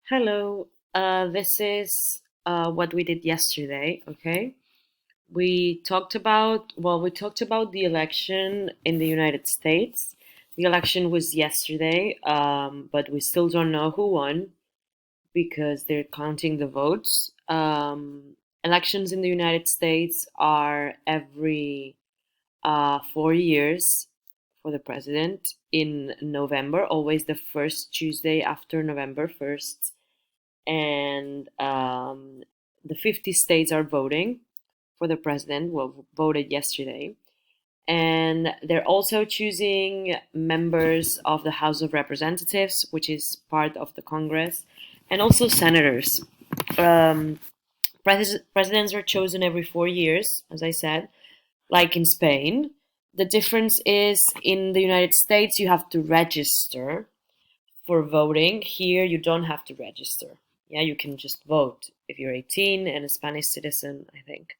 Hello, this is what we did yesterday, okay? We talked about the election in the United States. The election was yesterday, but we still don't know who won because they're counting the votes. Elections in the United States are every 4 years for the president in November, always the first Tuesday after November 1st, and the 50 states are voting for the president. Well, voted yesterday, and they're also choosing members of the House of Representatives, which is part of the Congress, and also senators. Um, Presidents are chosen every 4 years, as I said, like in Spain. The difference is in the United States, you have to register for voting. Here, you don't have to register. Yeah, you can just vote if you're 18 and a Spanish citizen, I think.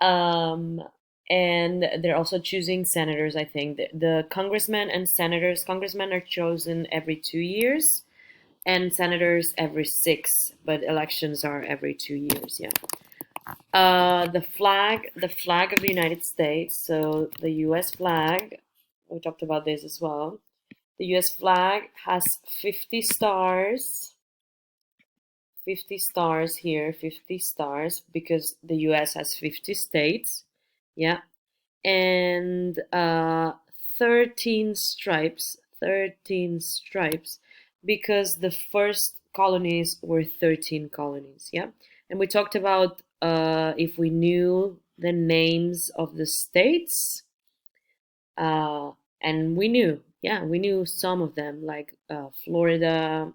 Um, and they're also choosing senators, I think. The congressmen and senators, congressmen are chosen every 2 years, and senators every six, but elections are every 2 years, yeah. The flag of the United States, so the US flag, we talked about this as well. The US flag has 50 stars. 50 stars here, 50 stars because the US has 50 states. Yeah. And 13 stripes, 13 stripes because the first colonies were 13 colonies. Yeah. And we talked about if we knew the names of the states, uh, and we knew some of them, like Florida,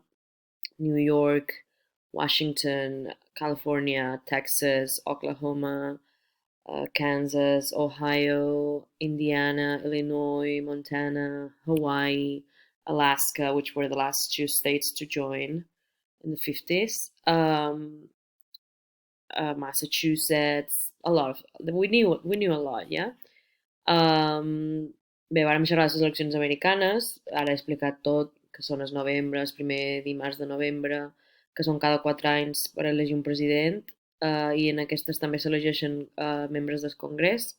New York, Washington, California, Texas, Oklahoma, Kansas, Ohio, Indiana, Illinois, Montana, Hawaii, Alaska, which were the last two states to join in the 50s, Massachusetts, a lot of we knew a lot, yeah. Um, Bé, vàrem xerrar de les eleccions americanes, ara he explicat tot, que són els novembre, el primer dimarts de novembre, que són cada 4 anys per elegir un president, i en aquestes també s'elegeixen membres del Congrés,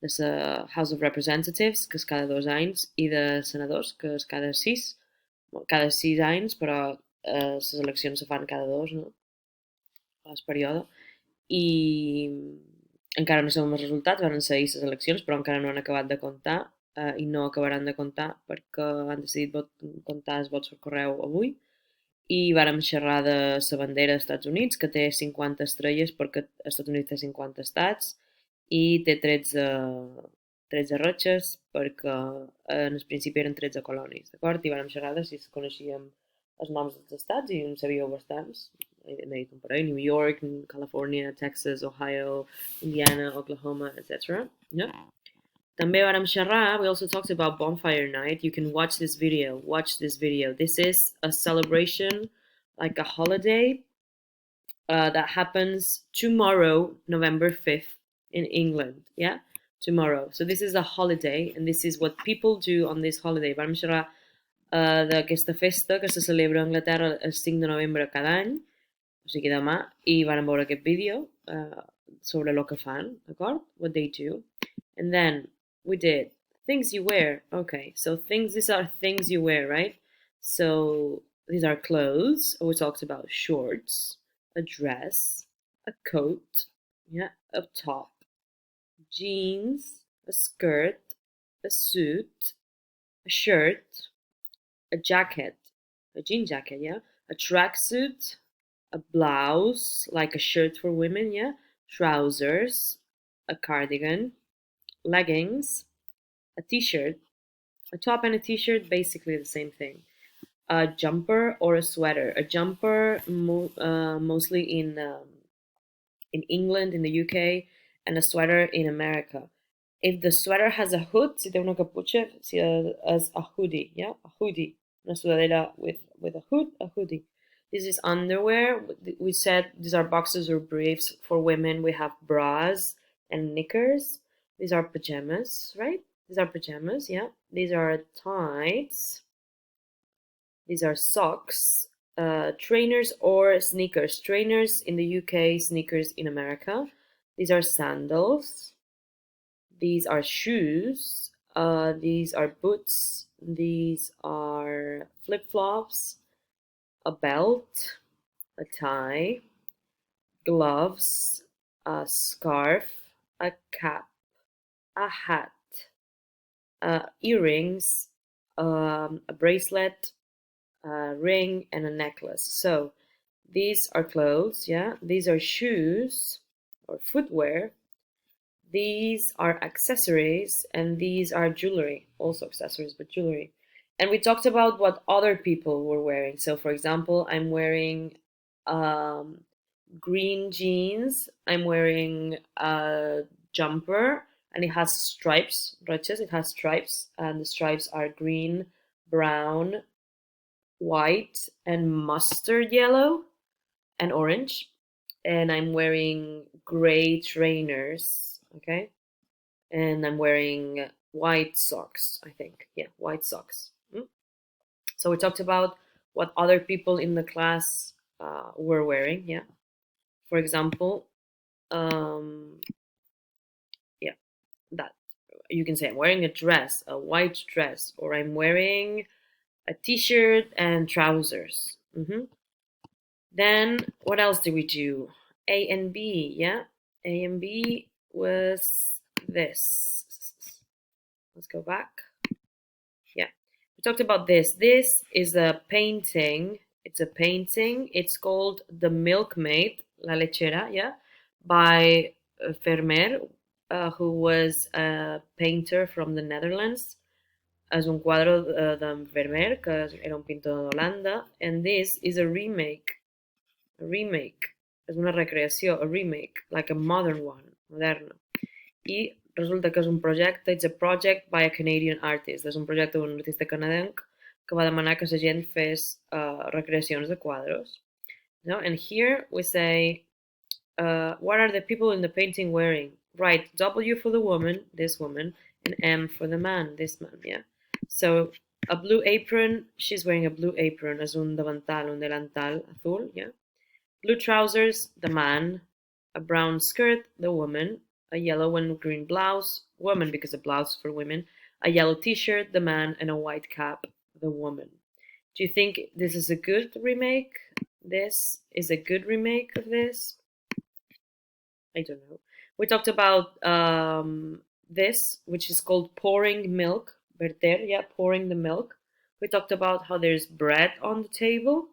de la House of Representatives, que és cada 2 anys, i de senadors, que és cada 6 anys, però les eleccions se fan cada dos, no? A el període. I encara no sabem els resultats, van ser ahir les eleccions, però encara no han acabat de comptar, i no acabaran de comptar perquè han decidit comptar els vots per correu avui. I vàrem xerrar de la bandera dels Estats Units, que té 50 estrelles perquè els Estats Units té 50 estats, i té 13 ratxes perquè en el principi eren 13 colònies, d'acord? I vàrem xerrar de si coneixíem els noms dels estats i en sabíeu bastants. N'he dit un parell: New York, California, Texas, Ohio, Indiana, Oklahoma, etc. Yeah. També vàrem xerrar, we also talked about Bonfire Night. You can watch this video. Watch this video. This is a celebration, like a holiday, that happens tomorrow, November 5th, in England. Yeah, tomorrow. So this is a holiday, and this is what people do on this holiday. Vam xerrar d'aquesta festa que se celebra a Anglaterra el 5 de novembre cada any, o sigui demà, i van veure aquest vídeo sobre el que fan, d'acord? What they do. And then we did things you wear. Okay, so these are things you wear, right? So these are clothes. We talked about shorts, a dress, a coat, yeah, a top, jeans, a skirt, a suit, a shirt, a jacket, a jean jacket, yeah, a tracksuit, a blouse, like a shirt for women, yeah, trousers, a cardigan, leggings, a t-shirt, a top and a t-shirt, basically the same thing. A jumper or a sweater. A jumper mostly in England, in the UK, and a sweater in America. If the sweater has a hood, si té una caputxa, as a hoodie, yeah, a hoodie. Una sudadera with a hood, a hoodie. This is underwear. We said these are boxers or briefs. For women, we have bras and knickers. These are pajamas, right? These are pajamas, yeah. These are tights. These are socks. trainers or sneakers. Trainers in the UK, sneakers in America. These are sandals. These are shoes. These are boots. These are flip-flops, a belt, a tie, gloves, a scarf, a cap, a hat, earrings, a bracelet, a ring, and a necklace. So these are clothes, yeah? These are shoes or footwear. These are accessories, and these are jewelry, also accessories, but jewelry. And we talked about what other people were wearing. So, for example, I'm wearing um, green jeans. I'm wearing a jumper, and it has stripes, roches. It has stripes, and the stripes are green, brown, white, and mustard yellow, and orange. And I'm wearing gray trainers, okay? And I'm wearing white socks, I think. Yeah, white socks. So we talked about what other people in the class were wearing, yeah. For example, um, yeah, that you can say I'm wearing a dress, a white dress, or I'm wearing a t-shirt and trousers. Then what else did we do? A and B, yeah. A and B was this. Let's go back. Yeah, we talked about this. This is a painting. It's a painting. It's called The Milkmaid, La Lechera, yeah, by Vermeer, who was a painter from the Netherlands. És un quadre de Vermeer, que era un pintor d'Holanda, and this is a remake. A remake. És una recreació, a remake, like a modern one, moderna. I resulta que és un projecte, it's a project by a Canadian artist. És un projecte d'un artista canadenc que va demanar que la gent fes recreacions de quadros. No? And here we say, what are the people in the painting wearing? Write W for the woman, this woman, and M for the man, this man, yeah? So, a blue apron, she's wearing a blue apron, as un davantal, un delantal azul, yeah? Blue trousers, the man. A brown skirt, the woman. A yellow and green blouse, woman because a blouse for women. A yellow t-shirt, the man, and a white cap, the woman. Do you think this is a good remake? This is a good remake of this? I don't know. We talked about this, which is called pouring milk. Verter, yeah, pouring the milk. We talked about how there's bread on the table.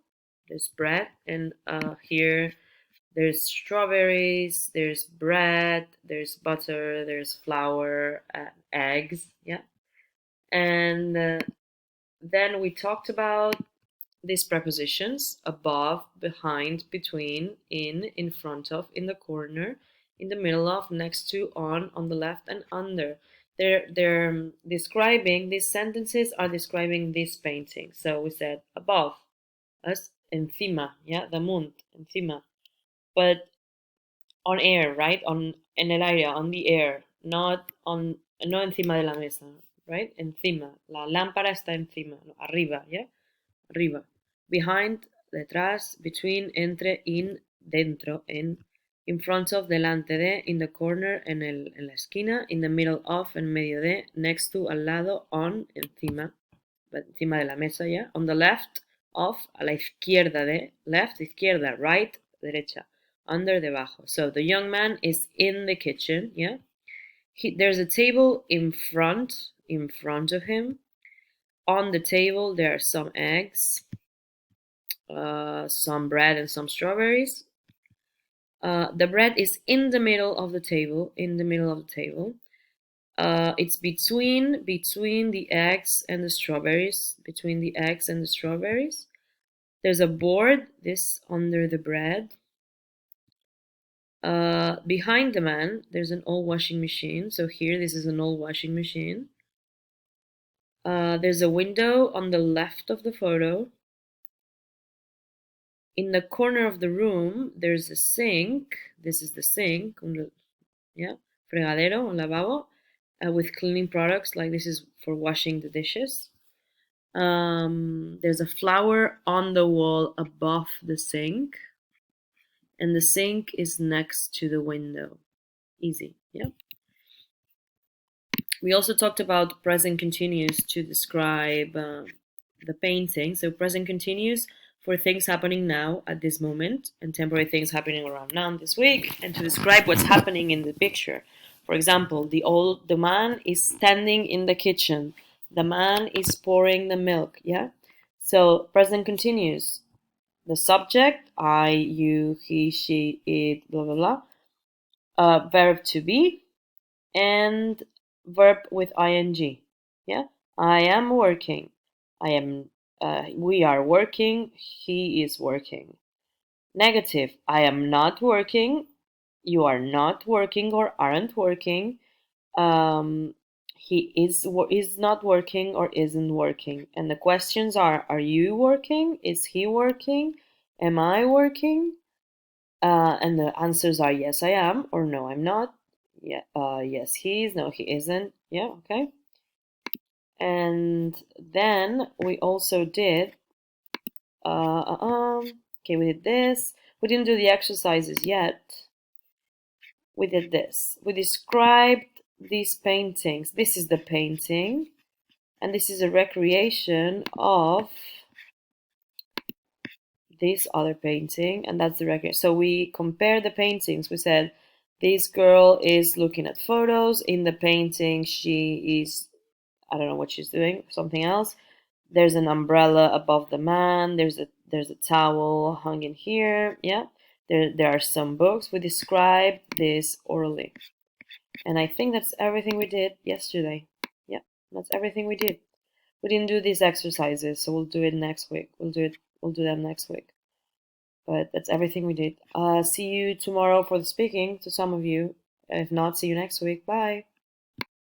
There's bread, and here there's strawberries, there's bread, there's butter, there's flour, eggs, yeah. And then we talked about these prepositions: above, behind, between, in front of, in the corner, in the middle of, next to, on the left, and under. They're describing, these sentences are describing this painting. So we said above, as encima, yeah, damunt, encima. But on air, right? En el aire, on the air, not on, no encima de la mesa, right? Encima. La lámpara está encima, no, arriba, yeah? Arriba. Behind, detrás, between, entre, in, dentro, in front of, delante de, in the corner, en la esquina, in the middle of, en medio de, next to, al lado, on, encima, encima de la mesa, yeah? On the left of, a la izquierda de, left, izquierda, right, derecha, under, debajo. So the young man is in the kitchen, yeah? There's a table in front of him. On the table there are some eggs, some bread, and some strawberries. The bread is in the middle of the table, it's between the eggs and the strawberries, There's a board, this under the bread. Behind the man, there's an old washing machine. So here, this is an old washing machine. There's a window on the left of the photo. In the corner of the room, there's a sink. This is the sink, yeah, fregadero, un lavabo, with cleaning products. Like this is for washing the dishes. There's a flower on the wall above the sink, and the sink is next to the window. Easy, yeah? We also talked about present continuous to describe the painting. So present continuous for things happening now at this moment, and temporary things happening around now this week, and to describe what's happening in the picture. For example, the man is standing in the kitchen. The man is pouring the milk. Yeah. So present continuous. The subject, I, you, he, she, it, blah blah blah. Verb to be, and verb with ing. Yeah, I am working. I am. We are working. He is working. Negative. I am not working. You are not working or aren't working. Um, he is not working or isn't working. And the questions are you working? Is he working? Am I working? And the answers are yes, I am, or no, I'm not. Yeah, yes, he is. No, he isn't. Yeah, okay. And then we also did. Okay, we did this. We didn't do the exercises yet. We did this. We described these paintings. This is the painting, and this is a recreation of this other painting, and that's the record. So we compare the paintings. We said this girl is looking at photos. In the painting, she is, I don't know what she's doing, something else. There's an umbrella above the man. There's a towel hung in here. Yeah. There are some books. We described this orally. And I think that's everything we did yesterday. Yeah, that's everything we did. We didn't do these exercises, so we'll do it next week. We'll do them next week. But that's everything we did. See you tomorrow for the speaking to some of you. If not, see you next week. Bye.